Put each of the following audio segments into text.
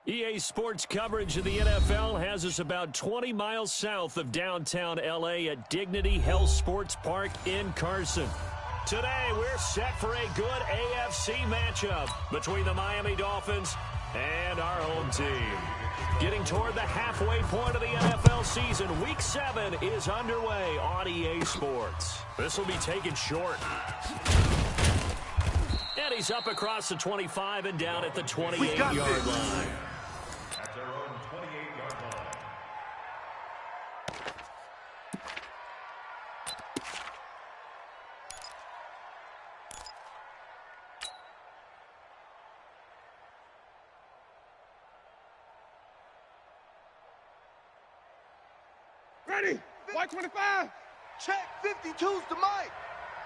EA Sports coverage of the NFL has us about 20 miles south of downtown L.A. at Dignity Health Sports Park in Carson. Today, we're set for a good AFC matchup between the Miami Dolphins and our home team. Getting toward the halfway point of the NFL season, Week 7 is underway on EA Sports. This will be taken short. And he's up across the 25 and down at the 28-yard line. At their own 28-yard line. Ready? White 25. Check 52's the mic.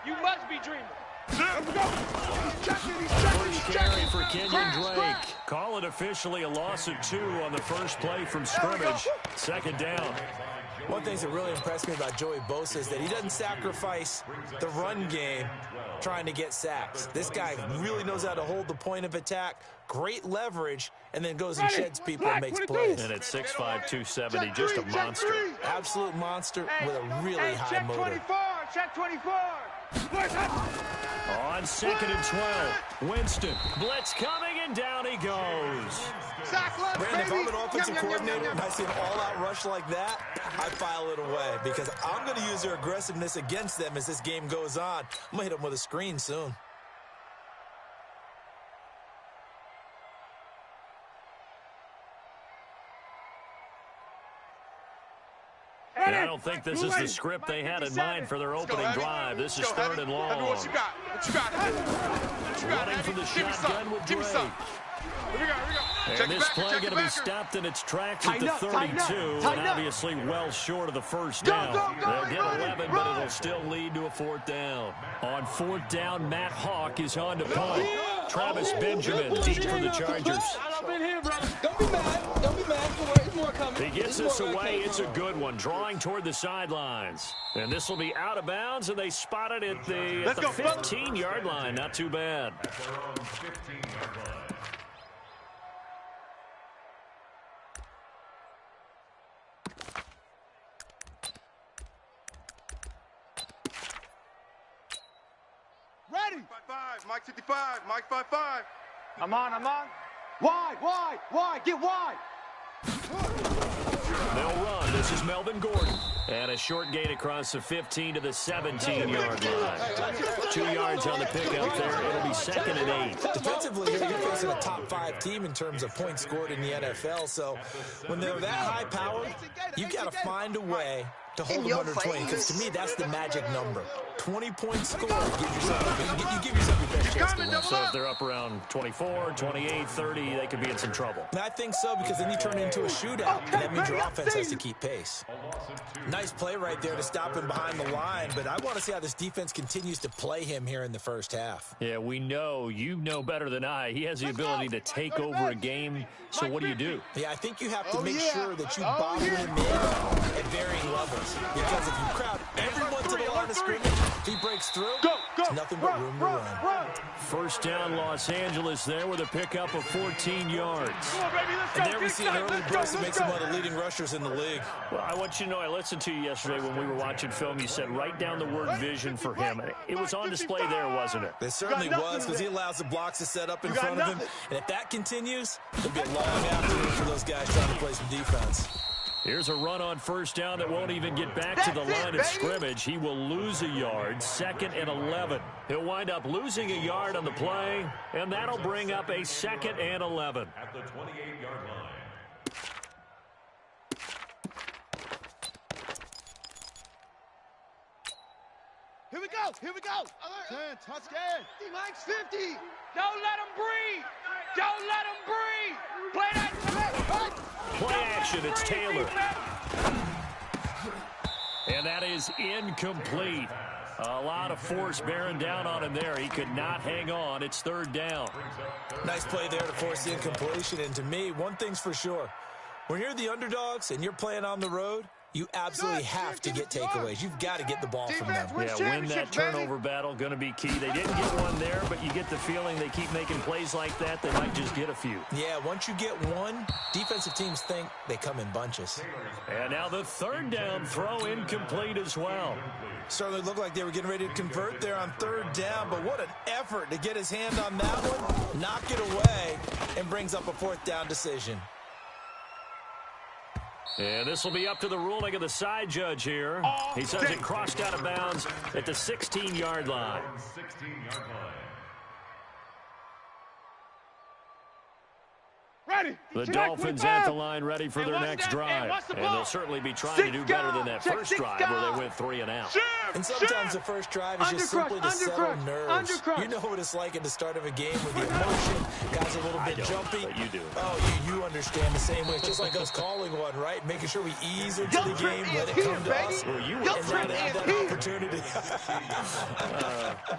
You must be dreaming. Let's go. He's checking. First carry for Kenyon Drake. Call it officially a loss of 2 on the first play from scrimmage. Second down. One thing that really impressed me about Joey Bosa is that he doesn't sacrifice the run game trying to get sacks. This guy really knows how to hold the point of attack, great leverage, and then goes and sheds people and makes plays. And at 6'5", 270, just a monster. Absolute monster with a really high motor. Check 24. On 2nd and 12, Winston. Blitz coming, and down he goes. Brandon, if I'm an offensive coordinator and I see an all-out rush like that, I file it away because I'm going to use their aggressiveness against them as this game goes on. I'm going to hit them with a screen soon. And I don't think this is the script they had in mind for their opening drive. This is 3rd and long. What you got? What you got? Running from the shotgun with Drake. Here we go. And this play going to be stopped in its tracks at the 32, and obviously well short of the first down. They'll get 11, but it'll still lead to a 4th down. On 4th down, Matt Hawk is on to punt. Travis Benjamin deep for the Chargers. I've been here, brother. Don't be mad. Don't be mad. It's more coming. He gets this away. It's a good one, drawing toward the sidelines. And this will be out of bounds, and they spot it at the 15-yard line. Not too bad. At their own 15-yard line. Ready? 5-5. Mike 55. Mike 5-5. I'm on. Wide. Get wide. They'll run. This is Melvin Gordon. And a short gain across the 15 to the 17-yard line. 2 yards on the pickup there. It'll be 2nd and 8. Defensively, you're facing a top 5 team in terms of points scored in the NFL. So when they're that high powered, you've got to find a way to hold them under 20. Because to me, that's the magic number. 20 points scored. You give yourself your best chance to win. So if they're up around 24, 28, 30, they could be in some trouble. And I think so, because then you turn it into a shootout, and that means your offense has to keep pace. Nice play right there to stop him behind the line, but I want to see how this defense continues to play him here in the first half. Yeah, we know. You know better than I. He has the ability to take over a game, so what do? Yeah, I think you have to make sure that you bottle him in at varying levels, because if you crowd everyone to the line of scrimmage, if he breaks through, it's nothing but room to run. First down, Los Angeles there with a pickup of 14 yards. And there we see an early burst that makes him one of the leading rushers in the league. Well, I want you to know, I listened to you yesterday when we were watching film. You said write down the word vision for him. It was on display there, wasn't it? It certainly was, because he allows the blocks to set up in front of him. And if that continues, it'll be a long afternoon for those guys trying to play some defense. Here's a run on first down that won't even get back to the line of scrimmage. He will lose a yard, 2nd and 11. He'll wind up losing a yard on the play, and that'll bring up a 2nd and 11. At the 28-yard line. Here we go. 10, touchdown. D-Mike's 50. Don't let him breathe. Play that. Play action, it's Taylor. And that is incomplete. A lot of force bearing down on him there. He could not hang on. It's 3rd down. Nice play there to force the incompletion. And to me, one thing's for sure. When you're the underdogs and you're playing on the road, You absolutely have to get takeaways. You've got to get the ball from them. Yeah, win that turnover battle, going to be key. They didn't get one there, but you get the feeling they keep making plays like that, they might just get a few. Yeah, once you get one, defensive teams think they come in bunches. And now the third down throw incomplete as well. Certainly looked like they were getting ready to convert there on third down, but what an effort to get his hand on that one, knock it away, and brings up a fourth down decision. And this will be up to the ruling of the side judge here. He says it crossed out of bounds at the 16-yard line. 16-yard line. Ready. The Dolphins at the line ready for their next drive. And they'll certainly be trying to do better than that first drive where they went 3 and out. And sometimes the first drive is just simply to settle nerves. You know what it's like at the start of a game with the emotion. Guys a little bit jumpy. But you do. Oh, you understand the same way. It's just like us calling one, right? Making sure we ease into the game, let it come to us. Well, you And now they have that opportunity.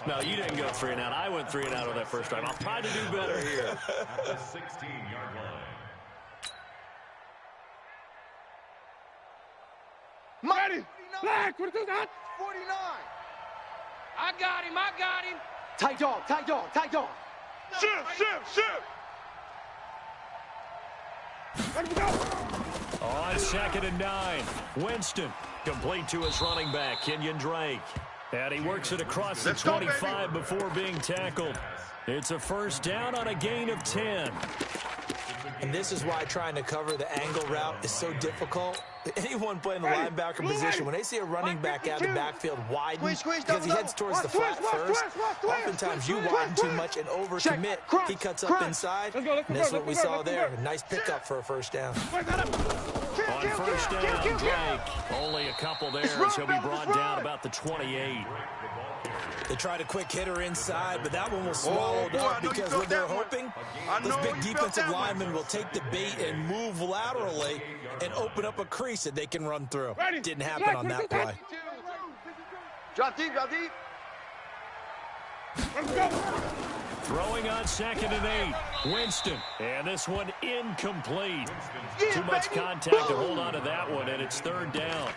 No, you didn't go 3 and out. I went 3 and out on that first drive. I'll try to do better here. At the 16-yard line. Ready. Black, what is that? 49. I got him. Tight dog, tight dog, tight dog. Shift. Ready to go. On 2nd and 9, Winston complete to his running back, Kenyon Drake. And he works it across the 25 before being tackled. It's a first down on a gain of 10. And this is why trying to cover the angle route is so difficult. Anyone playing the linebacker position, when they see a running back out of the backfield widen because he heads towards the flat first, oftentimes you widen too much and overcommit. He cuts up inside, and that's what we saw there. A nice pickup for a first down. On first down, Drake. Only a couple there as he'll be brought down about the 28. They tried a quick hitter inside, but that one was swallowed up because what they're hoping, this big defensive lineman will take the bait and move laterally and open up a crease that they can run through. Didn't happen on that play. Drop deep. Throwing on 2nd and 8, Winston. And this one incomplete. Too much contact to hold on to that one, and it's 3rd down.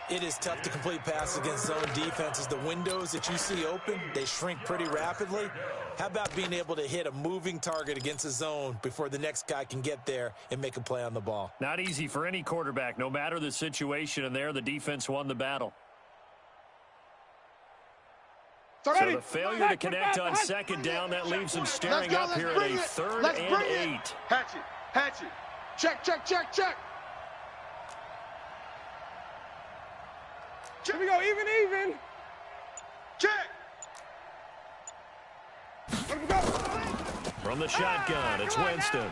It is tough to complete passes against zone defenses. The windows that you see open, they shrink pretty rapidly. How about being able to hit a moving target against a zone before the next guy can get there and make a play on the ball? Not easy for any quarterback, no matter the situation, and there the defense won the battle. So the failure to connect on 2nd down, that leaves them staring up here at a 3rd and 8. Hatchet. Check. Here we go, even. Check. Let me go. From the shotgun, it's Winston.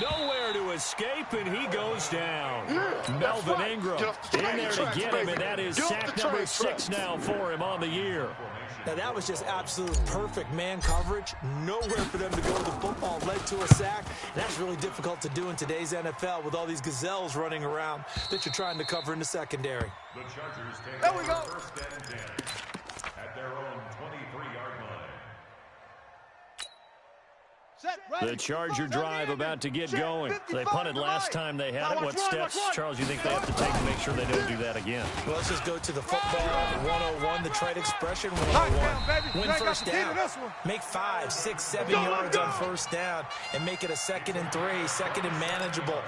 Nowhere to escape, and he goes down. Melvin Ingram in there to get him, and that is sack number 6 now for him on the year. Now, that was just absolute perfect man coverage. Nowhere for them to go with the football. Led to a sack. That's really difficult to do in today's NFL with all these gazelles running around that you're trying to cover in the secondary. The Chargers take over first and 10 at their own 23-yard line. The Charger drive about to get going. They punted last time they had it. What steps, Charles, you think they have to take to make sure they don't do that again? Well, let's just go to the football 101, the trade expression 101. Win first down. Make 5, 6, 7 yards on first down and make it a 2nd and 3, 2nd and manageable.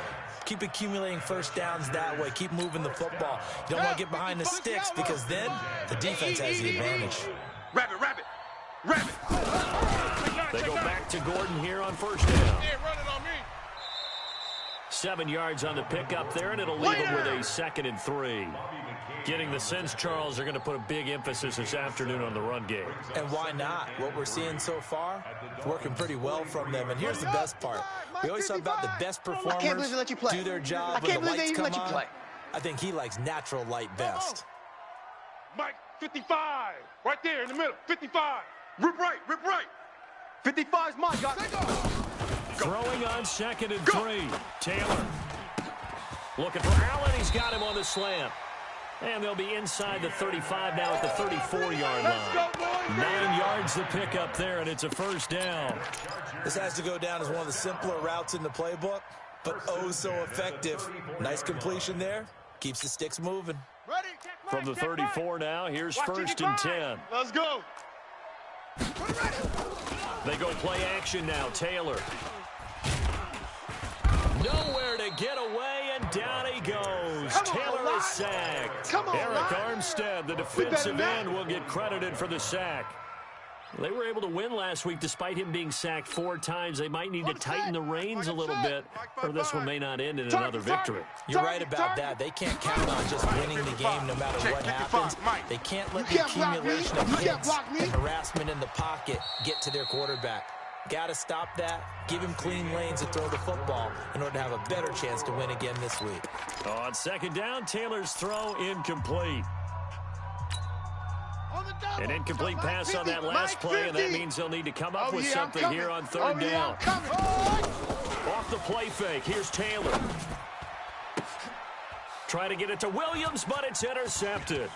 Keep accumulating first downs that way. Keep moving the football. You don't want to get behind the sticks because then the defense has the advantage. Rabbit. They go back to Gordon here on first down. 7 yards on the pickup there, and it'll leave them with a 2nd and 3. Getting the sense, Charles, they're going to put a big emphasis this afternoon on the run game. And why not? What we're seeing so far, it's working pretty well from them. And here's the best part. We always talk about the best performers do their job when the lights come on. I think he likes natural light best. Mike, 55. Right there in the middle. 55. Rip right. 55's mine. Got it. Throwing on 2nd and 3. Taylor looking for Allen. He's got him on the slant. And they'll be inside the 35 now at the 34-yard line. 9 yards to pick up there, and it's a first down. This has to go down as one of the simpler routes in the playbook, but oh so effective. Nice completion there. Bring it up. Keeps the sticks moving. Ready? From the 34 now, here's first and 10. Let's go. They go play action now. Taylor. Nowhere to get away, and down he goes. Taylor is sacked. Eric Armstead, the defensive end, will get credited for the sack. They were able to win last week despite him being sacked 4 times. They might need to tighten the reins a little bit, or this one may not end in another victory. You're right about that. They can't count on just winning the game no matter what happens. They can't let the accumulation of hits and harassment in the pocket get to their quarterback. Got to stop that. Give him clean lanes to throw the football in order to have a better chance to win again this week. On second down, Taylor's throw incomplete. An incomplete pass on that last play, and that means they'll need to come up with something here on third down. Off the play fake, here's Taylor. Trying to get it to Williams, but it's intercepted.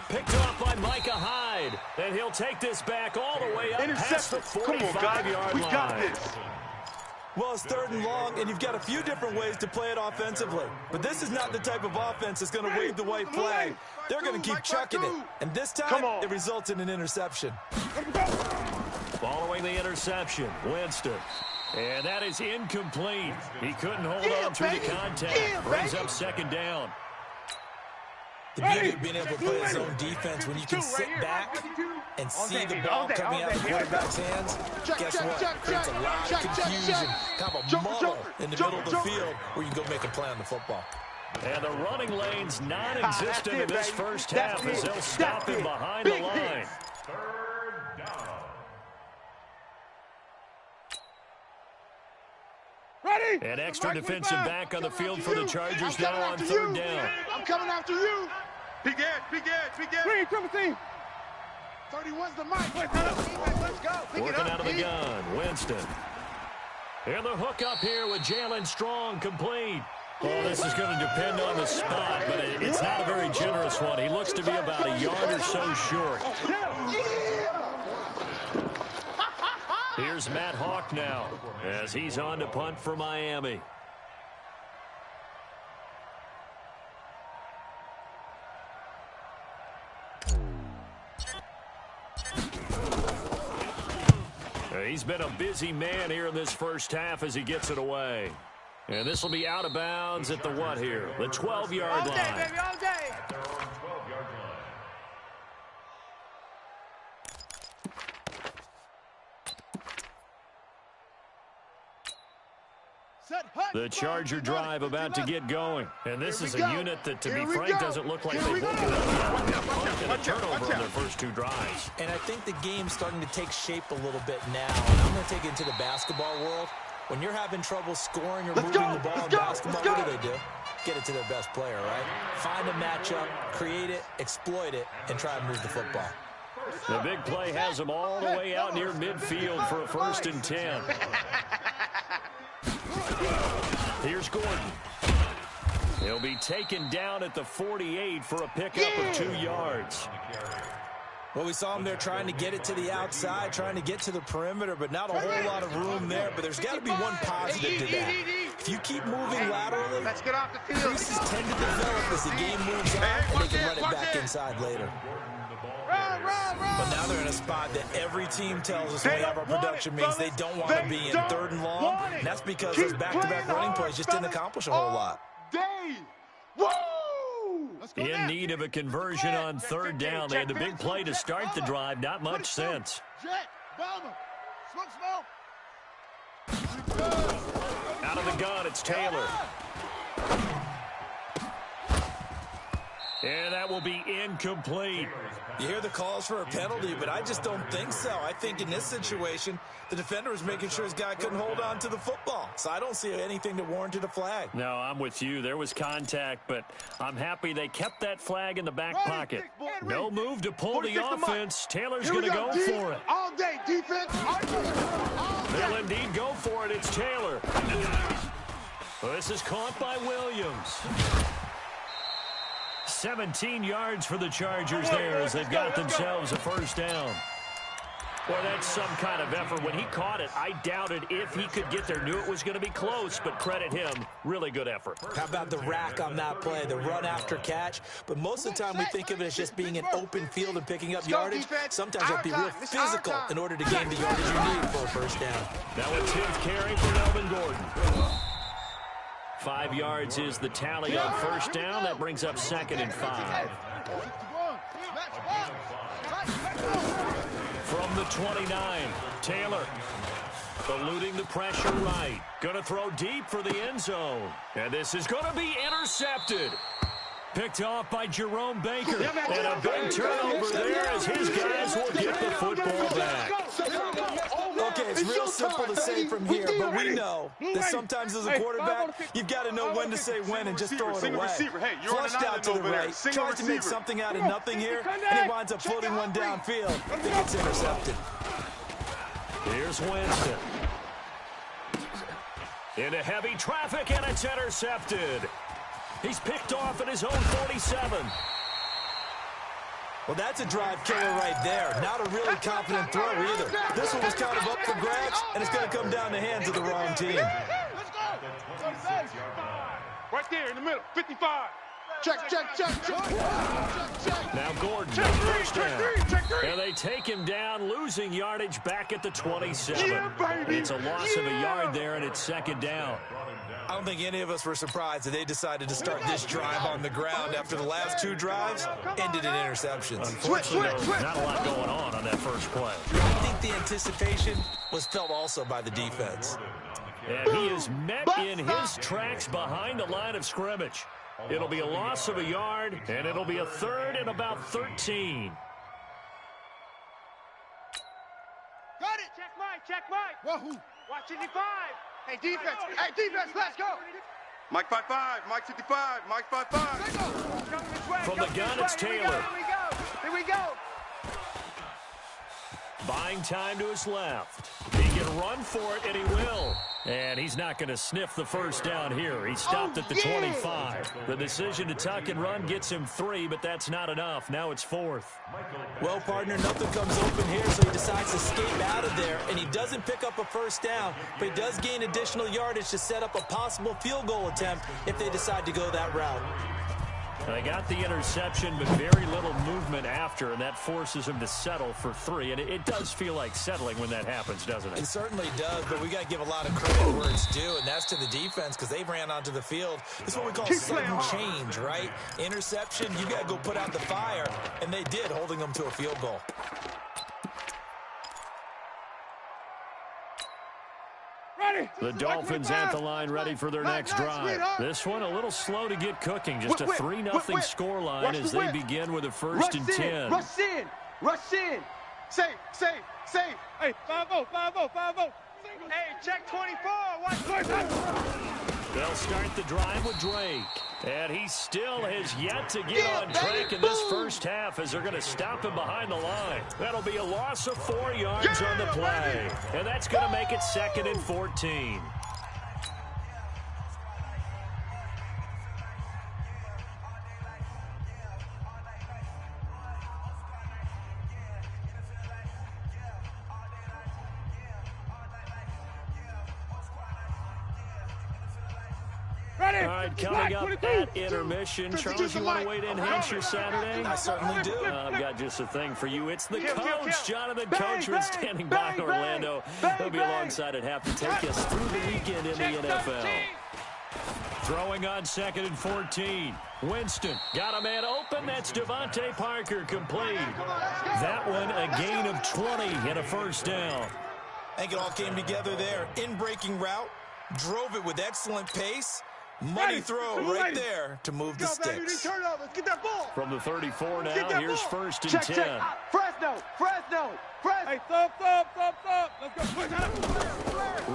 Picked off by Micah Hyde, and he'll take this back all the way up past the 45-yard line. We got this. Well, it's third and long, and you've got a few different ways to play it offensively. But this is not the type of offense that's going to wave the white flag. They're going to keep chucking it. And this time, it results in an interception. Following the interception, Winston. And that is incomplete. He couldn't hold on through the contact. Brings up second down. The beauty of being able to play his own defense when you can sit back and see the ball coming out of the quarterback's hands, guess what? It creates a lot of confusion, kind of a muddle in the middle of the field where you can go make a play on the football. And the running lane's non-existent in this first half as they'll stop him behind the line. Third down. Ready? An extra defensive back on the field for the Chargers now on third down. I'm coming after you. Big edge, big edge, big edge. Green, triple team. 31's the mic. Let's go. Working out of the gun, Winston. And the hook up here with Jalen Strong complete. Oh, this is going to depend on the spot, but it's not a very generous one. He looks to be about a yard or so short. Here's Matt Hawk now as he's on to punt for Miami. He's been a busy man here in this first half as he gets it away. And this will be out of bounds at the what here? The 12-yard line. All day, baby, all day. The Charger drive about to get going. And this is a unit that, to be frank, doesn't look like they've woken up yet. And a turnover on their first 2 drives. And I think the game's starting to take shape a little bit now. And I'm going to take it into the basketball world. When you're having trouble scoring or moving the ball in basketball, what do? Get it to their best player, right? Find a matchup, create it, exploit it, and try to move the football. The big play has them all the way out near midfield for a first and 10. Here's Gordon. He'll be taken down at the 48 for a pickup of 2 yards. Well, we saw him there trying to get it to the outside, trying to get to the perimeter, but not a whole lot of room there. But there's got to be one positive to that. If you keep moving laterally, creases tend to develop as the game moves on, and they can run it back inside later. But now they're in a spot that every team tells us when we have our production meetings they don't want to be in, third and long. And that's because those back-to-back running plays just didn't accomplish a whole lot. In need of a conversion on third down. They had the big play to start the drive. Not much sense. Out of the gun, it's Taylor. And that will be incomplete. You hear the calls for a penalty, but I just don't think so. I think in this situation, the defender was making sure his guy couldn't hold on to the football. So I don't see anything that warranted a flag. No, I'm with you. There was contact, but I'm happy they kept that flag in the back pocket. No move to pull the offense. Taylor's going to go for it. All day, defense. They'll indeed go for it. It's Taylor. This is caught by Williams. 17 yards for the Chargers there as they've got themselves a first down. Well, that's some kind of effort. When he caught it, I doubted if he could get there. Knew it was going to be close, but credit him. Really good effort. How about the rack on that play, the run after catch? But most of the time we think of it as just being an open field and picking up yardage. Sometimes you have to be real physical in order to gain the yardage you need for a first down. Now a 10th carry for Melvin Gordon. 5 yards is the tally on first down. That brings up 2nd and 5. From the 29, Taylor eluding the pressure right. Going to throw deep for the end zone. And this is going to be intercepted. Picked off by Jerome Baker. And a big turnover there as his guys will get the football back. Okay, it's real simple to say from here, but we know that sometimes as a quarterback, you've got to know when to say when and just throw it away. Flushed out to the right, tries to make something out of nothing here, and he winds up floating one downfield. I think it's intercepted. Here's Winston. Into heavy traffic, and it's intercepted. He's picked off at his own 47. Well, that's a drive killer right there. Not a really confident throw either. This one was kind of up for grabs, and it's going to come down the hands of the wrong team. Let's go. Right there in the middle, 55. Check. Now Gordon, first down. And they take him down, losing yardage back at the 27. It's a loss of a yard there, and it's 2nd down. I don't think any of us were surprised that they decided to start this drive on the ground after the last 2 drives ended in interceptions. Unfortunately, not a lot going on that first play. I think the anticipation was felt also by the defense. And he is met in his tracks behind the line of scrimmage. It'll be a loss of a yard, and it'll be a 3rd and about 13. Got it. Check Mike. Wahoo. Watch 55. Hey, defense, let's go. Mike 55, Mike 55, Mike 55. From the gun, it's Taylor. Here we go. Buying time to his left. He can run for it, and he will. And he's not going to sniff the first down here. He stopped at the 25. The decision to tuck and run gets him 3, but that's not enough. Now it's 4th. Well, partner, nothing comes open here, so he decides to escape out of there, and he doesn't pick up a first down, but he does gain additional yardage to set up a possible field goal attempt if they decide to go that route. They got the interception, but very little movement after, and that forces him to settle for 3. And it does feel like settling when that happens, doesn't it? It certainly does, but we got to give a lot of credit where it's due, and that's to the defense because they ran onto the field. This is what we call sudden change, right? Interception, you got to go put out the fire, and they did, holding them to a field goal. The Dolphins at the line ready for their next drive. This one a little slow to get cooking. Just a 3-0 scoreline as they begin with a 1st and 10. Rush in. Safe. Hey, 5-0. Hey, check 24. Watch. They'll start the drive with Drake. And he still has yet to get on track in this first half as they're going to stop him behind the line. That'll be a loss of 4 yards on the play. And that's going to make it 2nd and 14. All right, coming up at intermission. Charles, you want to wait in Hampshire Saturday? I certainly do. I've got just a thing for you. It's the coach, Jonathan Coachman, standing by in Orlando. He'll be alongside at half to take us through the weekend in the NFL. Throwing on 2nd and 14. Winston got a man open. That's Devontae Parker complete. That one a gain of 20 and a first down. I think it all came together there. In-breaking route. Drove it with excellent pace. Money throw right there to move the sticks. Get that ball. From the 34 now, here's 1st and 10. Fresno. Hey, stop. Let's go.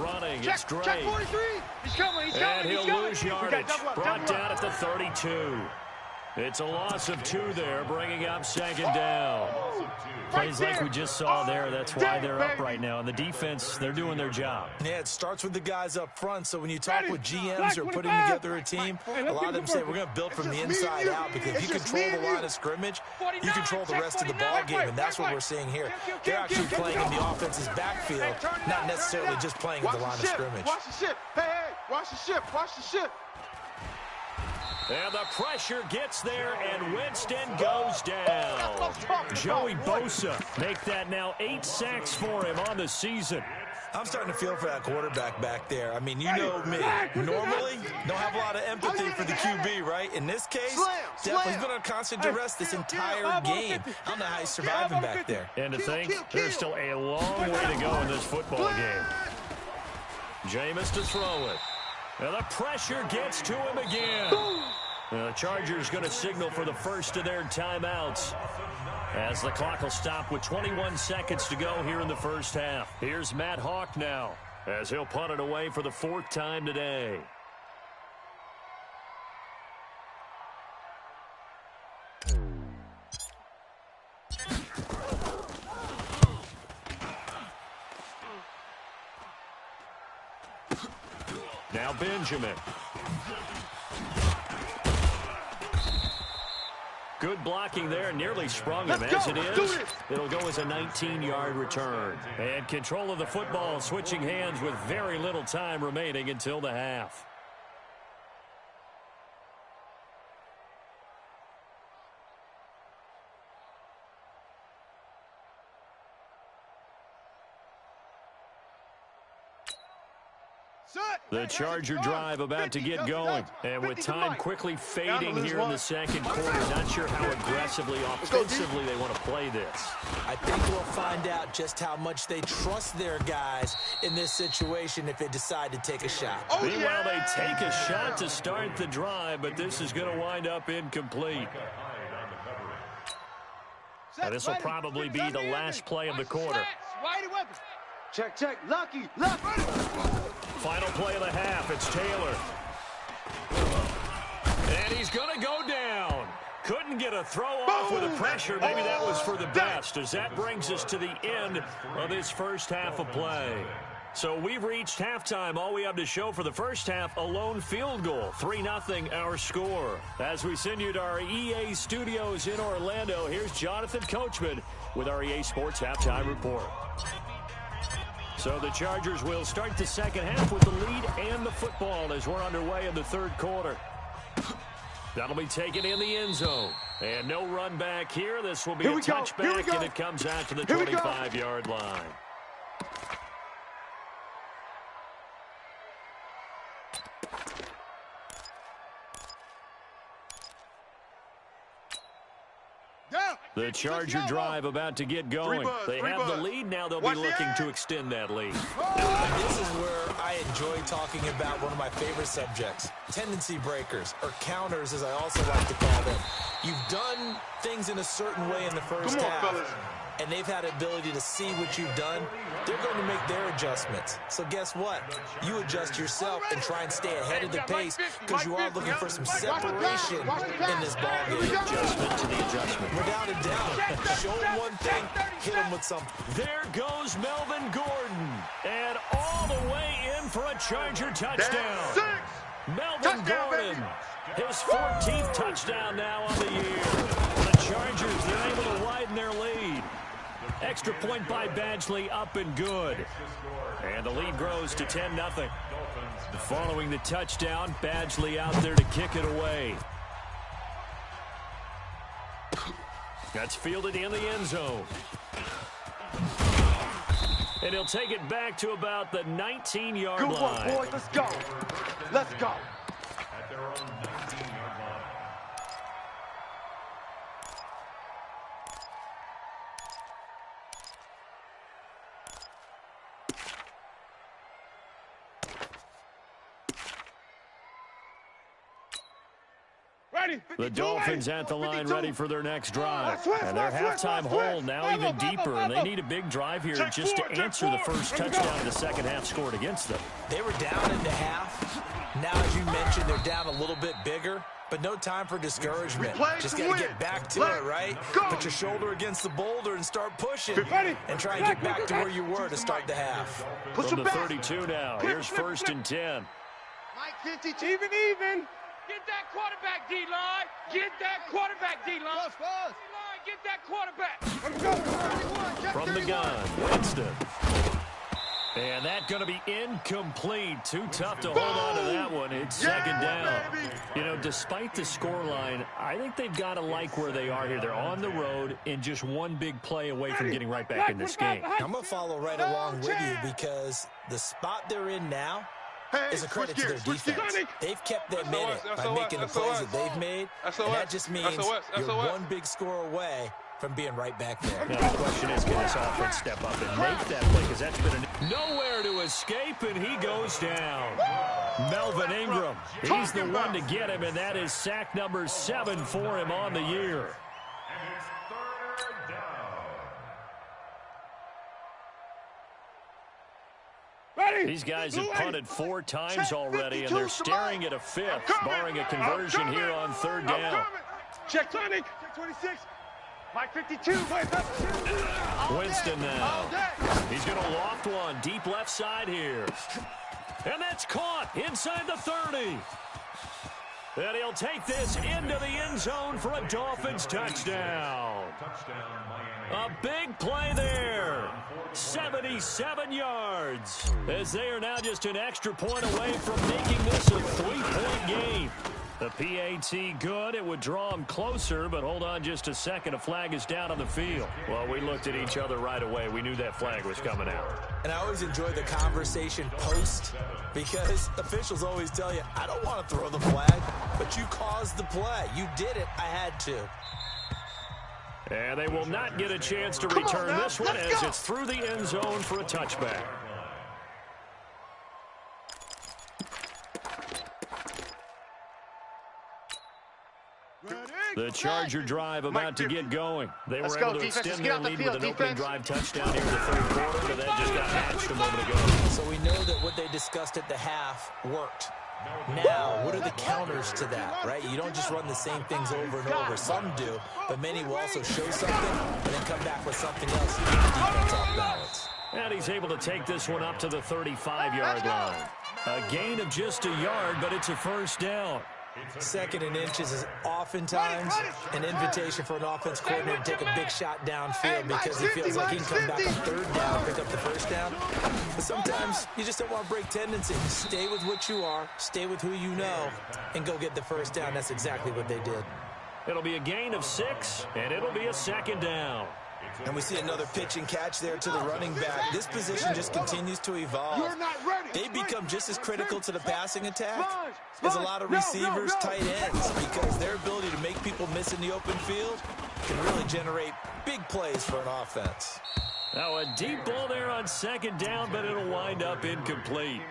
Running, it's Drake. Check 43. He's coming. And he'll lose yardage. Brought down at the 32. It's a loss of 2 there, bringing up 2nd down. Plays like we just saw there, that's why they're up right now. And the defense, they're doing their job. Yeah, it starts with the guys up front. So when you talk with GMs who are putting together a team, a lot of them say we're going to build from the inside out, because if you control the line of scrimmage, you control the rest of the ball game, and that's what we're seeing here. They're actually playing in the offense's backfield, not necessarily just playing in the line of scrimmage. Watch the ship. Hey, watch the ship. Watch the ship. And the pressure gets there, and Winston goes down. Joey Bosa make that now 8 sacks for him on the season. I'm starting to feel for that quarterback back there. I mean, you know me. Normally, don't have a lot of empathy for the QB, right? In this case, definitely been on constant duress this entire game. I don't know how he's surviving back there. And to think, there's still a long way to go in this football game. Jameis to throw it. And the pressure gets to him again. The Chargers going to signal for the first of their timeouts, as the clock will stop with 21 seconds to go here in the first half. Here's Matt Hawk now, as he'll punt it away for the 4th time today. Now Benjamin. Good blocking there, nearly sprung him. As it is, it'll go as a 19-yard return. And control of the football switching hands with very little time remaining until the half. The Charger drive about to get going. And with time quickly fading here in the second quarter, not sure how aggressively, offensively they want to play this. I think we'll find out just how much they trust their guys in this situation if they decide to take a shot. Meanwhile, they take a shot to start the drive, but this is going to wind up incomplete. Now, this will probably be the last play of the quarter. Check, check. Lucky. Final play of the half. It's Taylor. And he's going to go down. Couldn't get a throw off with the pressure. Maybe that was for the best, as that brings us to the end of this first half of play. So we've reached halftime. All we have to show for the first half, a lone field goal. 3-0 our score. As we send you to our EA studios in Orlando, here's Jonathan Coachman with our EA Sports Halftime Report. So the Chargers will start the second half with the lead and the football as we're underway in the third quarter. That'll be taken in the end zone. And no run back here. This will be a touchback, and it comes out to the 25-yard line. The Charger drive about to get going. They have the lead now. They'll be looking to extend that lead. And this is where I enjoy talking about one of my favorite subjects, tendency breakers, or counters as I also like to call them. You've done things in a certain way in the first half, and they've had the ability to see what you've done. They're going to make their adjustments. So guess what? You adjust yourself and try and stay ahead of the pace, because you are looking for some separation in this ball game. Adjustment to the adjustment. Without a doubt. Show them one thing, hit them with something. There goes Melvin Gordon. And all the way in for a Charger touchdown. Melvin Gordon, his 14th touchdown now on the year. The Chargers, they're able to widen their lead. Extra point by Badgley, up and good. And the lead grows to 10-0. Following the touchdown, Badgley out there to kick it away. That's fielded in the end zone. And he'll take it back to about the 19-yard line. Good one, boys. Let's go. Let's go. At their own 19-yard line. The Dolphins at the line ready for their next drive. And their halftime hold now even deeper, and they need a big drive here just to answer the first touchdown of the second half scored against them. They were down into half. Now, as you mentioned, they're down a little bit bigger. but no time for discouragement. Just got to get back to it, right? Put your shoulder against the boulder and start pushing. And try and get back to where you were to start the half. From the 32 now, here's 1st and 10. Mike 52. Even. Get that quarterback, D-line. Get that quarterback, D-line. D-line, get that quarterback. From the gun, Winston. And that's going to be incomplete. Too tough to hold on to that one. It's 2nd down. You know, despite the scoreline, I think they've got to like where they are here. They're on the road and just one big play away from getting right back in this game. I'm going to follow right along with you because the spot they're in now is a credit to their defense. They've kept them in it by making the plays that they've made, and that just means you're one big score away from being right back there. Now the question is, can this offense step up and make that play? Because that's been nowhere to escape, and he goes down. Melvin Ingram, he's the one to get him, and that is sack number 7 for him on the year. And it's 3rd down. These guys have punted 4 times already, and they're staring at a 5th, barring a conversion here on 3rd down. Check Tonic. Check 26. Mike 52. Winston now. He's going to loft one deep left side here. And that's caught inside the 30. And he'll take this into the end zone for a Dolphins touchdown. A big play there. 77 yards. As they are now just an extra point away from making this a 3-point game. The PAT good. It would draw them closer, but hold on just a second. A flag is down on the field. Well, we looked at each other right away. We knew that flag was coming out. And I always enjoy the conversation post because officials always tell you, I don't want to throw the flag, but you caused the play. You did it. I had to. And they will not get a chance to return this one as it's through the end zone for a touchback. The Charger drive about to get going. They were able to extend their lead with an opening drive touchdown here in the 3rd quarter, but that just got matched a moment ago. So we know that what they discussed at the half worked. Now, what are the counters to that, right? You don't just run the same things over and over. Some do, but many will also show something and then come back with something else to get the defense off balance. And he's able to take this one up to the 35-yard line. A gain of just a yard, but it's a 1st down. 2nd and inches is oftentimes an invitation for an offense coordinator to take a big shot downfield because he feels like he can come back on 3rd down, pick up the 1st down. But sometimes you just don't want to break tendencies. Stay with what you are, stay with who you know, and go get the 1st down. That's exactly what they did. It'll be a gain of 6, and it'll be a 2nd down. And we see another pitch and catch there to the running back. This position just continues to evolve. They become just as critical to the passing attack as a lot of receivers, tight ends, because their ability to make people miss in the open field can really generate big plays for an offense. Now a deep ball there on 2nd down, but it'll wind up incomplete.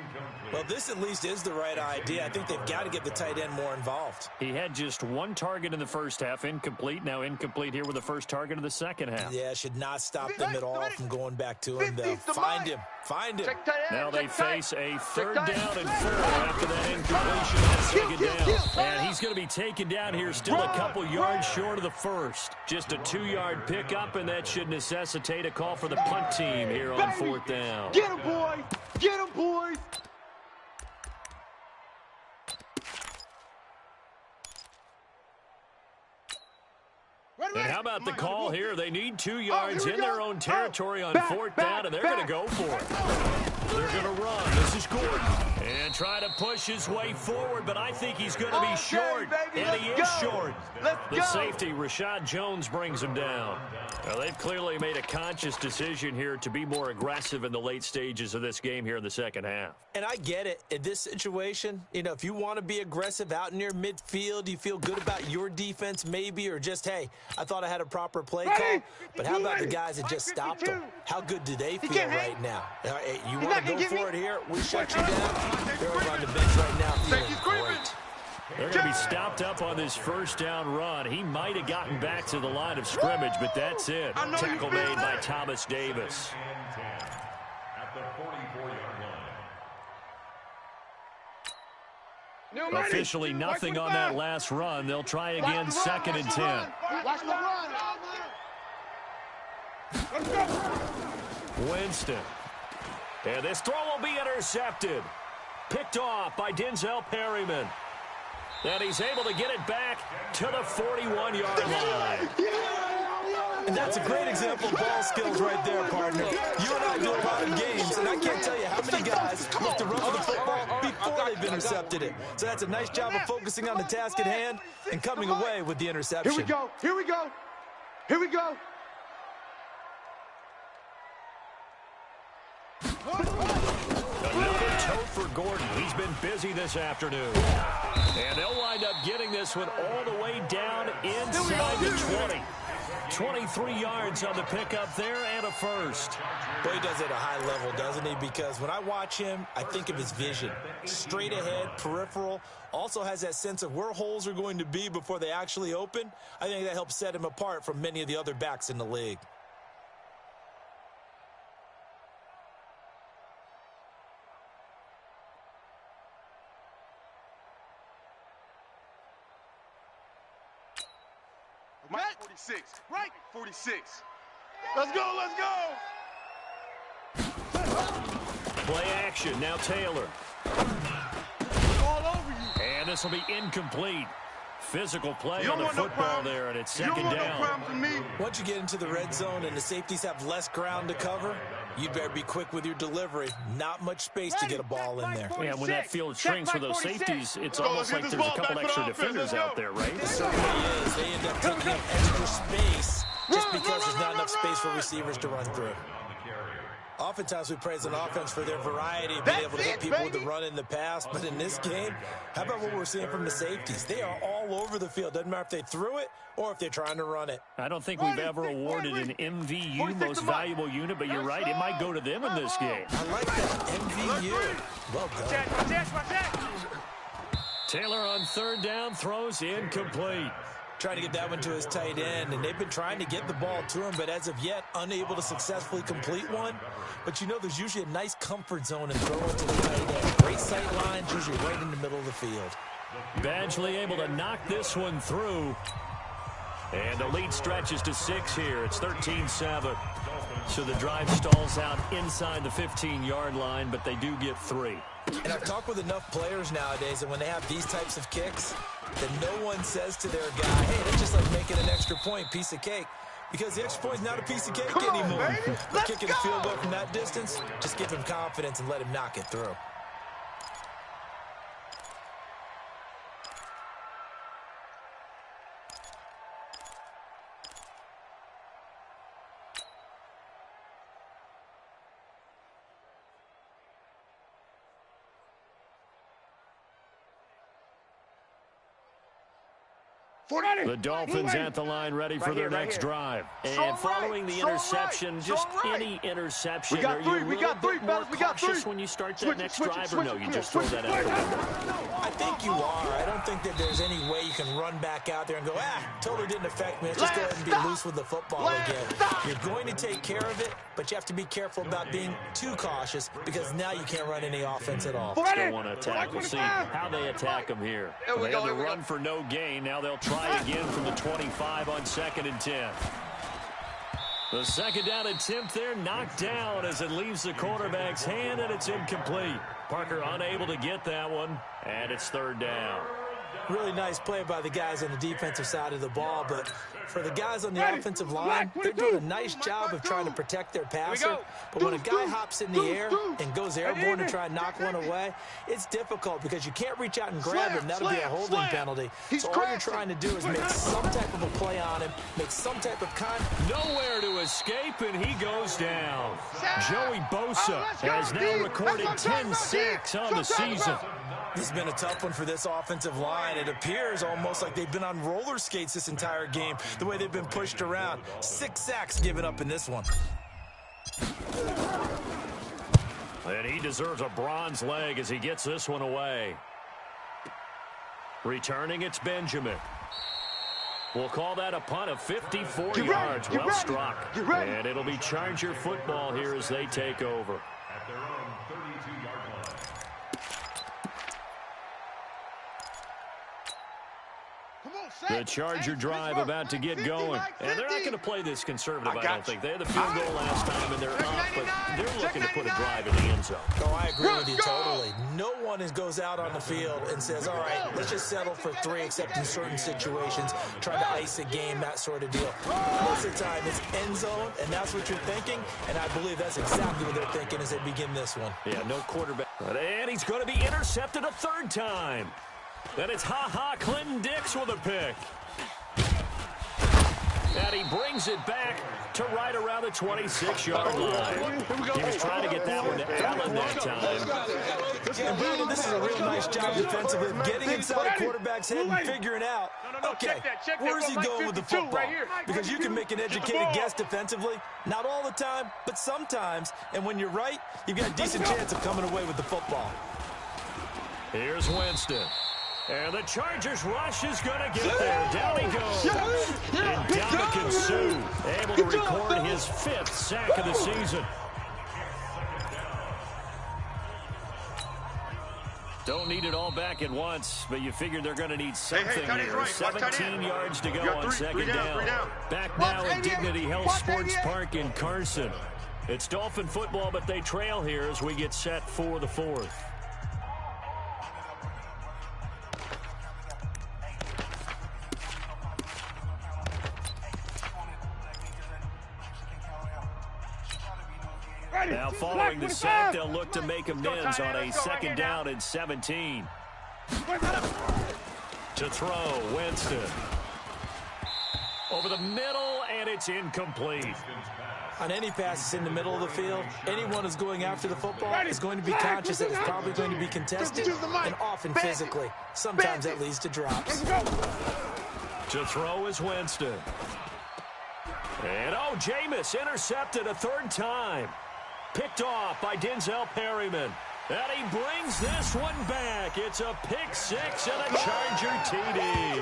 Well, this at least is the right idea. I think they've got to get the tight end more involved. He had just 1 target in the 1st half, incomplete. Now incomplete here with the 1st target of the 2nd half. Yeah, should not stop them at all from going back to him, though. Find him. Find him. Now they face a 3rd down and 4 after that incompletion on 2nd down. And he's going to be taken down here still a couple yards short of the 1st. Just a 2-yard pickup, and that should necessitate a call for the punt team here on 4th down. Get him, boy. Get him, boys. And how about the call here? They need 2 yards in their own territory on 4th down, and they're going to go for it. They're going to run. This is Gordon. And try to push his way forward, but I think he's going to be short. And he is short. The safety, Rashad Jones, brings him down. Now, they've clearly made a conscious decision here to be more aggressive in the late stages of this game here in the 2nd half. And I get it. In this situation, you know, if you want to be aggressive out near midfield, you feel good about your defense maybe, or just, hey, I thought I had a proper play call. But how about the guys that just stopped them? How good do they feel right now? You want to go for it here? We shut you down. They're over on the bench right now feeling great. They're going to be stopped up on this 1st down run. He might have gotten back to the line of scrimmage, but that's it. Tackle made by Thomas Davis. At the 44-yard line. Officially nothing on that last run. They'll try again, 2nd and 10. Watch the run. Let's go. Winston. And this throw will be intercepted. Picked off by Denzel Perryman. And he's able to get it back to the 41-yard line. And that's a great example of ball skills right there, partner. You and I do a lot of games, and I can't tell you how many guys look to run for the football before they've intercepted it. So that's a nice job of focusing on the task at hand and coming away with the interception. Here we go. Here we go. Here we go. Another tote for Gordon. He's been busy this afternoon. And they'll wind up getting this one all the way down inside the 20. 23 yards on the pickup there and a first. But he does it at a high level, doesn't he? Because when I watch him, I think of his vision. Straight ahead, peripheral, also has that sense of where holes are going to be before they actually open. I think that helps set him apart from many of the other backs in the league. Mike 46. Right. 46. Let's go. Let's go. Play action. Now Taylor. All over you. And this will be incomplete. Physical play on the football there, and it's 2nd down. Once you get into the red zone and the safeties have less ground to cover, you'd better be quick with your delivery. Not much space to get a ball in there. Yeah, when that field shrinks for those safeties, it's almost like there's a couple extra defenders out there, right? It certainly is. They end up taking up extra space just because there's not enough space for receivers to run through. Oftentimes we praise an offense for their variety of being able to hit people with the run in the pass, but in this game, how about what we're seeing from the safeties? They are all over the field. Doesn't matter if they threw it or if they're trying to run it. I don't think we've ever awarded an MVU, most valuable unit, but you're right, it might go to them in this game. I like that. MVU. Well done. Taylor on 3rd down, throws incomplete. Trying to get that one to his tight end, and they've been trying to get the ball to him, but as of yet, unable to successfully complete one. But you know there's usually a nice comfort zone in throwing to the tight end. Great sight lines, usually right in the middle of the field. Badgley able to knock this one through. And the lead stretches to 6 here. It's 13-7. So the drive stalls out inside the 15-yard line, but they do get 3. And I've talked with enough players nowadays that when they have these types of kicks, that no one says to their guy, hey, that's just like making an extra point, piece of cake. Because the extra point's not a piece of cake anymore. But kicking a field goal from that distance, just give him confidence and let him knock it through. The Dolphins at the line, ready for their next drive. And following the interception, just any interception, We got 3, we got 3, fellas, we got 3. When you start that next drive, or no, you just throw that out the window? I think you are. I don't think that there's any way you can run back out there and go, totally didn't affect me. Let's just go ahead and be loose with the football again. You're going to take care of it, but you have to be careful about being too cautious because now you can't run any offense at all. Still want to attack. We'll see how they attack them here. They had to run for no gain. Now they'll try again from the 25 on 2nd and 10. The 2nd down attempt there knocked down as it leaves the quarterback's hand, and it's incomplete. Parker unable to get that one, and it's 3rd down. Really nice play by the guys on the defensive side of the ball, but for the guys on the offensive line, they're doing a nice job of trying to protect their passer. But when a guy hops in the air and goes airborne to try and knock one away, it's difficult because you can't reach out and grab him. That'll be a holding penalty. So all you're trying to do is make some type of a play on him, make some type of Nowhere to escape, and he goes down. Joey Bosa has now recorded 10 sacks on the season. This has been a tough one for this offensive line. It appears almost like they've been on roller skates this entire game, the way they've been pushed around. 6 sacks given up in this one. And he deserves a bronze leg as he gets this one away. Returning, it's Benjamin. We'll call that a punt of 54 yards. Well struck. And it'll be Charger football here as they take over. At their own 32-yard line. The Charger drive about to get going. And they're not going to play this conservative, I don't think. They had the field goal last time, and they're up, but they're looking to put a drive in the end zone. Oh, I agree with you totally. No one goes out on the field and says, all right, let's just settle for 3, except in certain situations, trying to ice a game, that sort of deal. Most of the time, it's end zone, and that's what you're thinking, and I believe that's exactly what they're thinking as they begin this one. Yeah, no quarterback. And he's going to be intercepted a third time. And it's Clinton Dix with a pick. And he brings it back to right around the 26-yard line. He was trying to get that one to Allen that time. And Brandon, this is a real nice job defensively of getting inside a quarterback's head and figuring out, okay, where's he going with the football? Because you can make an educated guess defensively, not all the time, but sometimes. And when you're right, you've got a decent chance of coming away with the football. Here's Winston. And the Chargers rush is going to get there. Down he goes. And Dominican Sue able to record his 5th sack of the season. Don't need it all back at once, but you figure they're going to need something here. 17 yards to go on second down. Back now at Dignity Health Sports Park in Carson. It's Dolphin football, but they trail here as we get set for the 4th. Now following the sack, they'll look to make amends on a second down and 17. To throw, Winston. Over the middle, and it's incomplete. On any passes in the middle of the field, anyone who's going after the football is going to be conscious that it's probably going to be contested and often physically. Sometimes that leads to drops. To throw is Winston. And, Jameis intercepted a third time. Picked off by Denzel Perryman. And he brings this one back. It's a pick 6 and a Charger TD.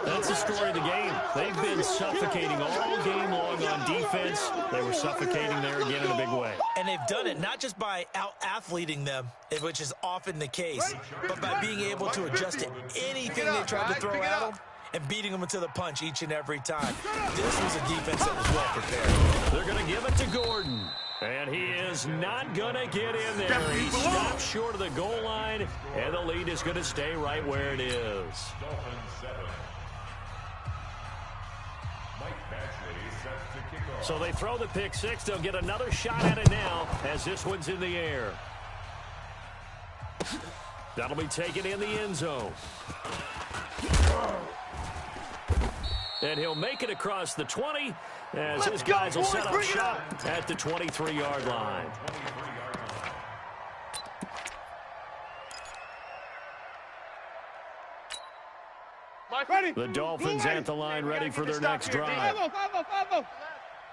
That's the story of the game. They've been suffocating all game long on defense. They were suffocating there again in a big way. And they've done it not just by out-athleting them, which is often the case, but by being able to adjust to anything they tried to throw at them and beating them into the punch each and every time. This was a defense that was well prepared. They're going to give it to Gordon. And he is not going to get in there. He stops short of the goal line, and the lead is going to stay right where it is. So they throw the pick 6. They'll get another shot at it now as this one's in the air. That'll be taken in the end zone. And he'll make it across the 20 as his guys will set up shop at the 23-yard line. The Dolphins at the line ready for their next drive.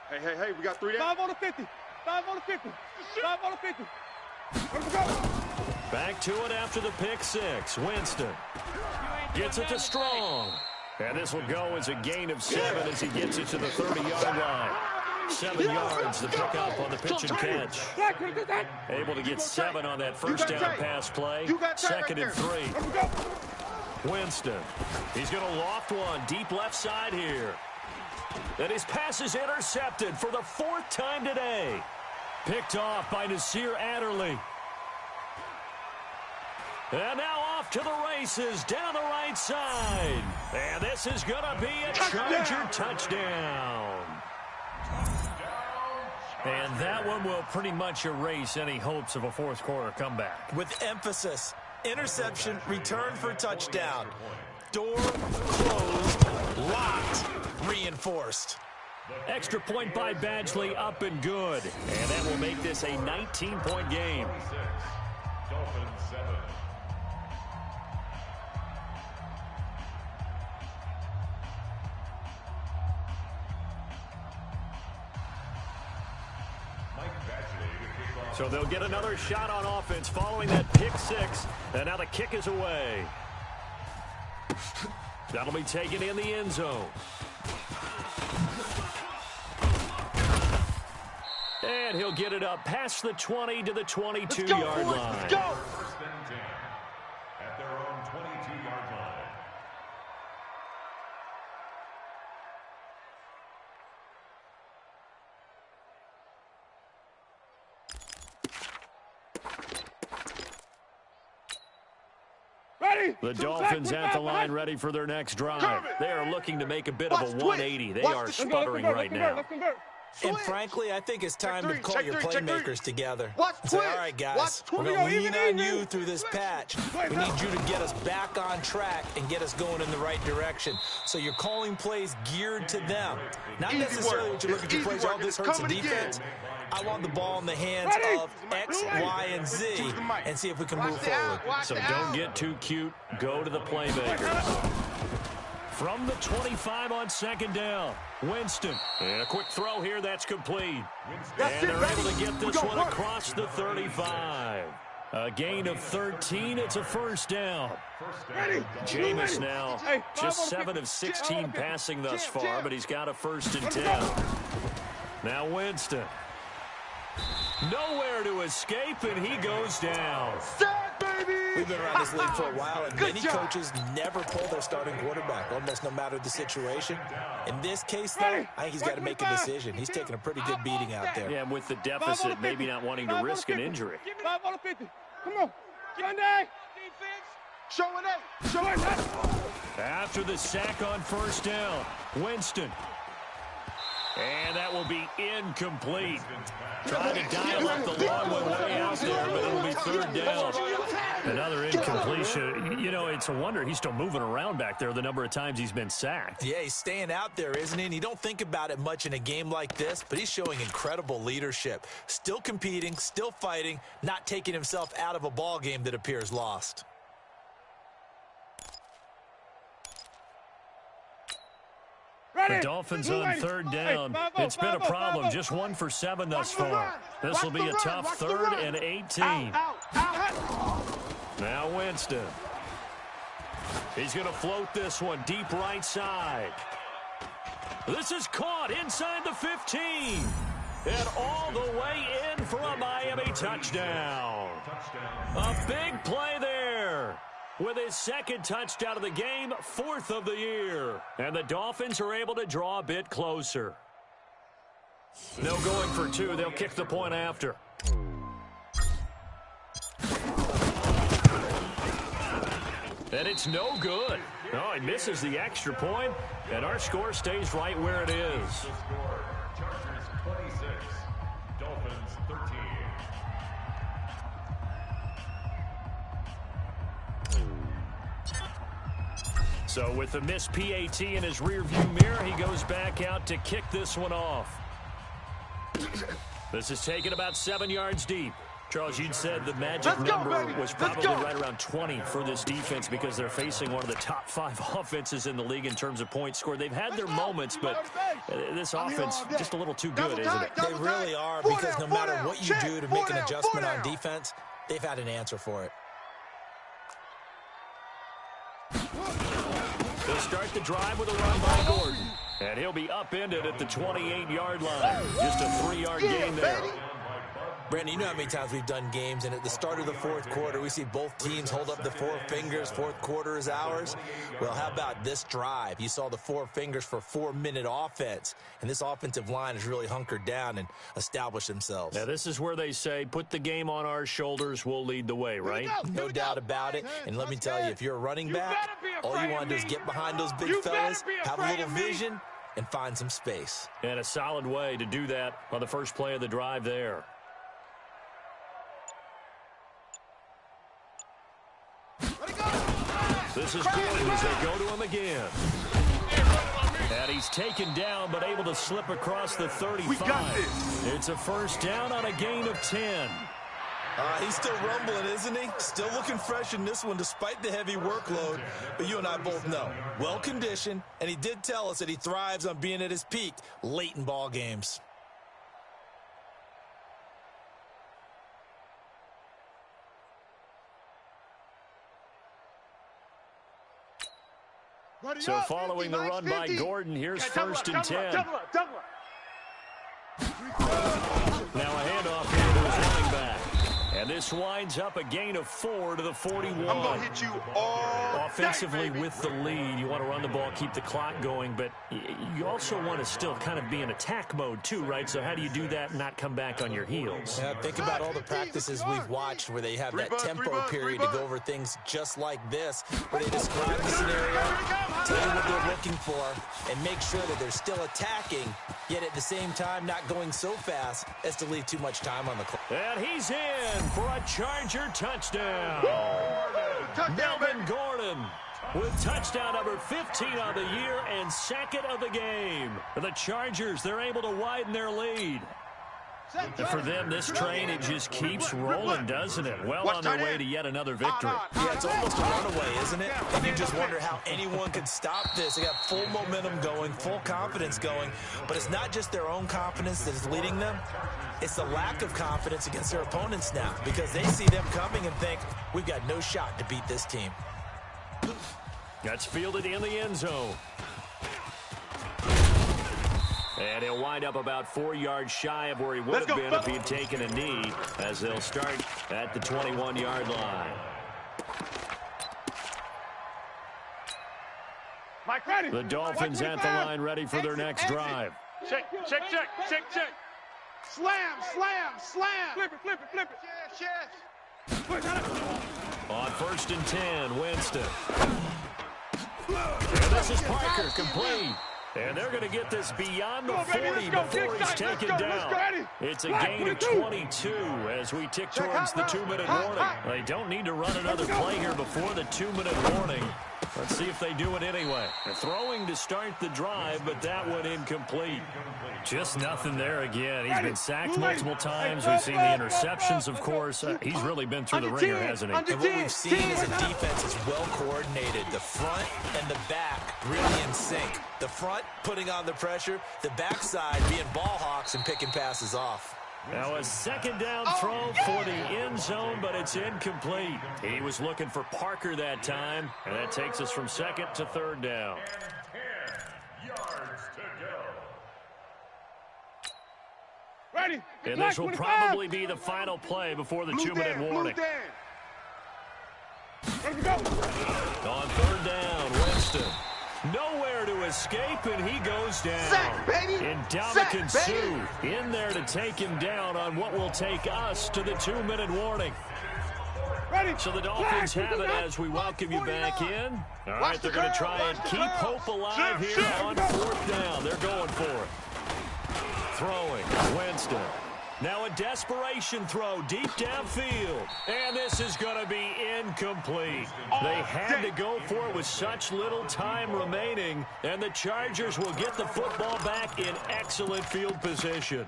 Hey, we got 3 down. 5 on the 50. 5 on the 50. 5 on the 50. Back to it after the pick 6. Winston gets it to Strong. And this will go as a gain of 7 as he gets it to the 30-yard line. 7 yards to pick up on the pitch and catch. Able to get 7 on that first down pass play. 2nd and 3. Winston. He's going to loft one deep left side here. And his pass is intercepted for the 4th time today. Picked off by Nasir Adderley. And now off to the races down the right side. And this is going to be a Charger touchdown. And that one will pretty much erase any hopes of a fourth quarter comeback. With emphasis, interception, return for touchdown. Door closed, locked, reinforced. Extra point by Badgley, up and good. And that will make this a 19-point game. Dolphins 7. So they'll get another shot on offense following that pick 6. And now the kick is away. That'll be taken in the end zone. And he'll get it up past the 20 to the 22-yard line. First and 10 at their own 22-yard line. The Dolphins at the line ready for their next drive. They are looking to make a bit of a 180. They are sputtering right now. And frankly, I think it's time to call your playmakers together. Say, all right, guys, we're going to lean on you through this patch. We need you to get us back on track and get us going in the right direction. So you're calling plays geared to them. Not necessarily what you're looking for plays, oh, this hurts the defense. I want the ball in the hands of X, Y, and Z and see if we can move forward. So don't get too cute. Go to the playmakers. From the 25 on second down, Winston. And a quick throw here, that's complete. And they're able to get this one across the 35. A gain of 13, it's a first down. Jameis now just 7 of 16 passing thus far, but he's got a 1st and 10. Now Winston. Nowhere to escape, and he goes down. We've been around this league for a while, and many coaches never pull their starting quarterback, almost no matter the situation. In this case, though, I think he's got to make a decision. He's taking a pretty good beating out there. Yeah, and with the deficit, maybe not wanting to risk an injury. 5 on 50. Come on. Sunday. Showing up. After the sack on 1st down, Winston. And that will be incomplete. Trying to dial up the long one way out there, but it'll be 3rd down. Another incompletion. You know, it's a wonder he's still moving around back there the number of times he's been sacked. Yeah, he's staying out there, isn't he? And you don't think about it much in a game like this, but he's showing incredible leadership. Still competing, still fighting, not taking himself out of a ball game that appears lost. The Dolphins on 3rd down. It's been a problem. Just 1 for 7 thus far. This will be a tough 3rd and 18. Now Winston. He's going to float this one deep right side. This is caught inside the 15. And all the way in for a Miami touchdown. A big play there. With his 2nd touchdown of the game, 4th of the year. And the Dolphins are able to draw a bit closer. No going for 2. They'll kick the point after. And it's no good. Oh, he misses the extra point, and our score stays right where it is. Chargers 26, Dolphins 13. So with the missed PAT in his rearview mirror, he goes back out to kick this one off. This is taken about 7 yards deep. Charles, you'd said the magic number was probably right around 20 for this defense because they're facing one of the top 5 offenses in the league in terms of points scored. They've had their moments, but this offense just a little too good, isn't it? They really are, because no matter what you do to make an adjustment on defense, they've had an answer for it. They'll start the drive with a run by Gordon. And he'll be upended at the 28-yard line. Just a 3-yard gain there. Brandon, you know how many times we've done games, and at the start of the 4th quarter, we see both teams hold up the 4 fingers, 4th quarter is ours. Well, how about this drive? You saw the 4 fingers for 4-minute offense, and this offensive line has really hunkered down and established themselves. Now, this is where they say, put the game on our shoulders, we'll lead the way, right? No doubt about it, and let me tell you, if you're a running back, all you want to do is get behind those big fellas, have a little vision, and find some space. And a solid way to do that on the first play of the drive there. This is Gordon as they go to him again. And he's taken down, but able to slip across the 35. It's a first down on a gain of 10. He's still rumbling, isn't he? Still looking fresh in this one despite the heavy workload. But you and I both know, well-conditioned, and he did tell us that he thrives on being at his peak late in ball games. So following the run by Gordon, here's 1st and 10. Now a handoff here to his running back. And this winds up a gain of 4 to the 41. I'm going to hit you all Offensively day, with the lead, you want to run the ball, keep the clock going, but you also want to still kind of be in attack mode too, right? So how do you do that and not come back on your heels? Yeah, think about all the practices we've watched where they have that tempo period to go over things just like this, where they describe the scenario, tell you what they're looking for, and make sure that they're still attacking, yet at the same time not going so fast as to leave too much time on the clock. And he's in for a Charger touchdown. Melvin Gordon with touchdown number 15 on the year and second of the game. The Chargers, they're able to widen their lead. And for them, this train, it just keeps rolling, doesn't it? Well on their way to yet another victory. Yeah, it's almost a runaway, isn't it? And you just wonder how anyone could stop this. They got full momentum going, full confidence going. But it's not just their own confidence that is leading them. It's the lack of confidence against their opponents now, because they see them coming and think, we've got no shot to beat this team. That's fielded in the end zone. And he'll wind up about 4 yards shy of where he would have been if he'd taken a knee, as they'll start at the 21-yard line. Mike, ready. The Dolphins at the line, ready for their next drive. Check. Slam. Flip it. Yes. On 1st and 10, Winston. And this is Parker, complete. And they're going to get this beyond the 40 before he's taken down. It's a gain of 22 as we tick towards the 2-minute warning. They don't need to run another play here before the 2-minute warning. Let's see if they do it anyway. They're throwing to start the drive, but that one incomplete. Just nothing there again. He's been sacked multiple times. We've seen the interceptions, of course. He's really been through the ringer, hasn't he? And what we've seen is a defense is well coordinated. The front and the back really in sync. The front putting on the pressure, the backside being ball hawks and picking passes off. Now a second down throw for the end zone, but it's incomplete. He was looking for Parker that time, and that takes us from second to third down. And 10 yards to go. Ready. And this will probably be the final play before the 2-minute warning. Ready to go. On third down, Winston. Nowhere to escape, and he goes down. Sack, baby. And Ndamukong Suh in there to take him down on what will take us to the 2-minute warning. Ready. So the Dolphins have it as we welcome you back in. All right, they're going to try and keep hope alive here on 4th down. They're going for it. Throwing, Winston. Now a desperation throw deep downfield. And this is going to be incomplete. They had to go for it with such little time remaining. And the Chargers will get the football back in excellent field position.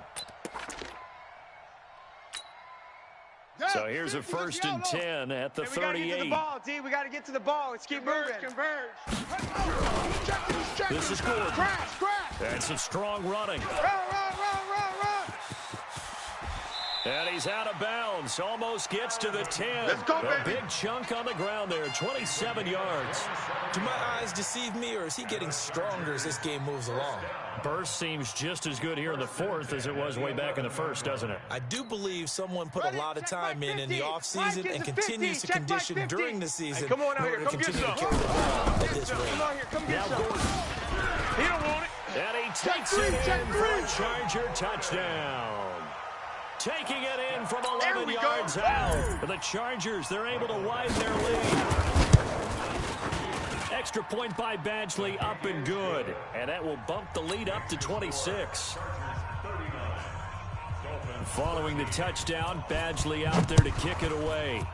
So here's a 1st and 10 at the 38. We got to get to the ball, D. We got to get to the ball. Let's keep moving. Converge. This is Gordon. That's some strong running. Run. And he's out of bounds. Almost gets to the 10. Let's go, a baby. big chunk on the ground there. 27 yards. Do my eyes deceive me, or is he getting stronger as this game moves along? Burst seems just as good here in the 4th as it was way back in the 1st, doesn't it? I do believe someone put a lot of time in the offseason and continues to condition during the season in order to continue to carry the ball at this rate. Come on here. Come get Now some. Gordon. He don't want it. And he takes it in for a Charger touchdown. Taking it in from 11 yards out. The Chargers, they're able to widen their lead. Extra point by Badgley, up and good. And that will bump the lead up to 26. Following the touchdown, Badgley out there to kick it away.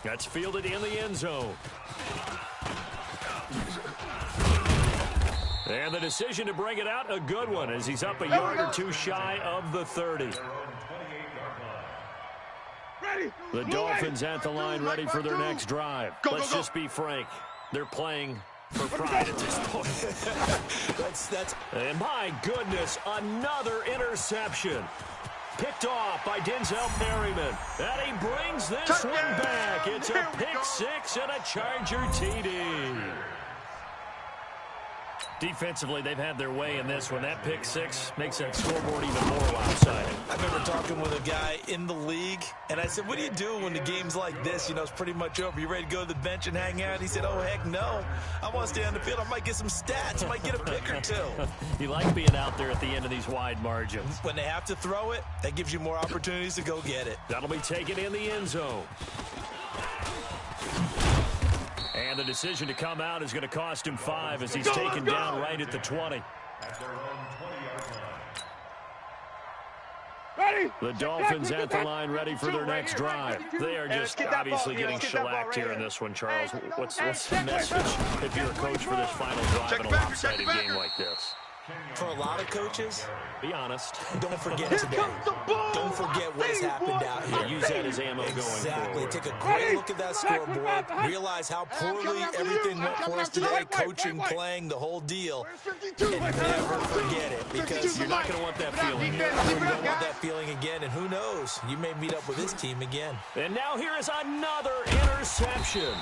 That's fielded in the end zone. And the decision to bring it out, a good one, as he's up a yard or two shy of the 30. The Dolphins at the line, ready for their next drive. Let's just be frank. They're playing for pride at this point. And my goodness, another interception. Picked off by Denzel Perryman. And he brings this one back. It's a pick six and a Charger TD. Defensively, they've had their way in this one. That pick six makes that scoreboard even more lopsided. I remember talking with a guy in the league, and I said, what do you do when the game's like this? You know, it's pretty much over. You ready to go to the bench and hang out? He said, oh, heck no. I want to stay on the field. I might get some stats. I might get a pick or two. You like being out there at the end of these wide margins. When they have to throw it, that gives you more opportunities to go get it. That'll be taken in the end zone. And the decision to come out is going to cost him 5 as he's taken down right at the 20. At their own 20-yard line. Ready? The Dolphins at the line, ready for their next drive. They are just obviously getting shellacked here in this one, Charles. What's the message if you're a coach for this final drive in a lopsided game like this? For a lot of coaches, be honest. Don't forget today. Don't forget what has happened out here. Use that as ammo going forward. Take a great look at that scoreboard. Realize how poorly everything went for us today. Coaching, playing, the whole deal. And never forget it, because you're not going to want that feeling. You don't want that feeling again, and who knows? You may meet up with this team again. And now here is another interception.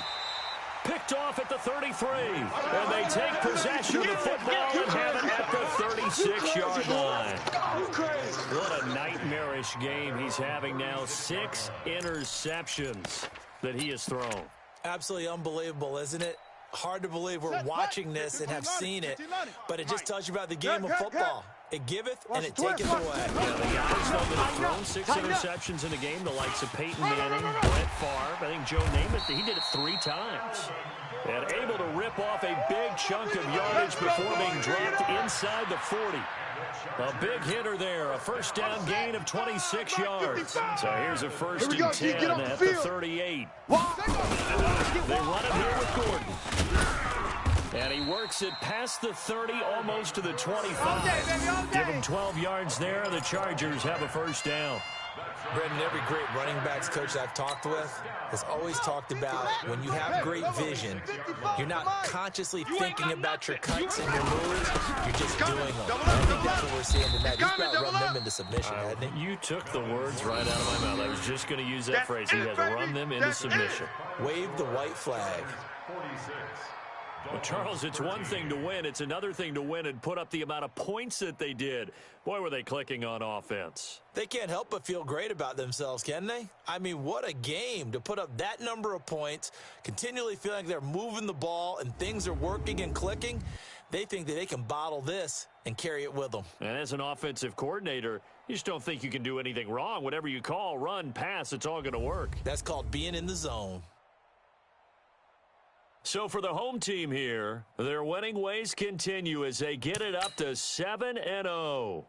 Picked off at the 33, and they take possession of the football and have it at the 36-yard line. What a nightmarish game he's having now. 6 interceptions that he has thrown. Absolutely unbelievable, isn't it? Hard to believe we're watching this and have seen it, but it just tells you about the game of football. It giveth and it taketh away. Yeah, the guys though that have thrown 6 interceptions in a game, the likes of Peyton Manning, Brett Favre, I think Joe Namath, he did it 3 times. And able to rip off a big chunk of yardage before being dropped inside the 40. A big hitter there, a first down gain of 26 yards. So here's a 1st and 10 at the 38. They run it here with Gordon. And he works it past the 30, almost to the 25. Give him 12 yards there. The Chargers have a first down. Brendan, every great running backs coach I've talked with has always talked about when you have great vision, you're not consciously thinking about your cuts and your moves, you're just doing them. I think that's what we're seeing tonight. He's about to run them into submission, hasn't he? You took the words right out of my mouth. I was just going to use that phrase. He has run them into submission. Wave the white flag. 46. Well, Charles, it's one thing to win. It's another thing to win and put up the amount of points that they did. Boy, were they clicking on offense. They can't help but feel great about themselves, can they? I mean, what a game to put up that number of points, continually feeling like they're moving the ball and things are working and clicking. They think that they can bottle this and carry it with them. And as an offensive coordinator, you just don't think you can do anything wrong. Whatever you call, run, pass, it's all going to work. That's called being in the zone. So for the home team here, their winning ways continue as they get it up to 7-0.